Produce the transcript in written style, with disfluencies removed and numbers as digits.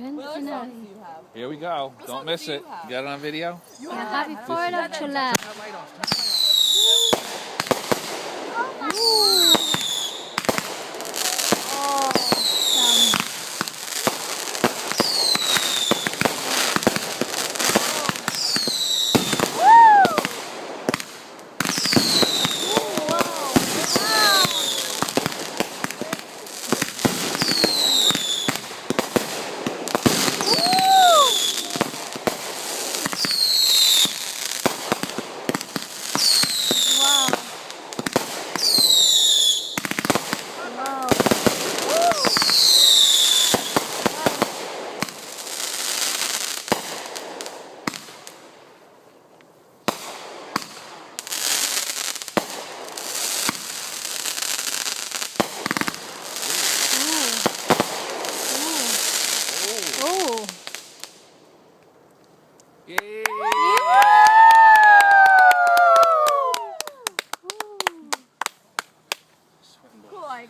open. What other songs do you have? Here we go. What Don't songs miss do you it. have? You got it on video? Yeah, happy 4th of July. Oh. Yay!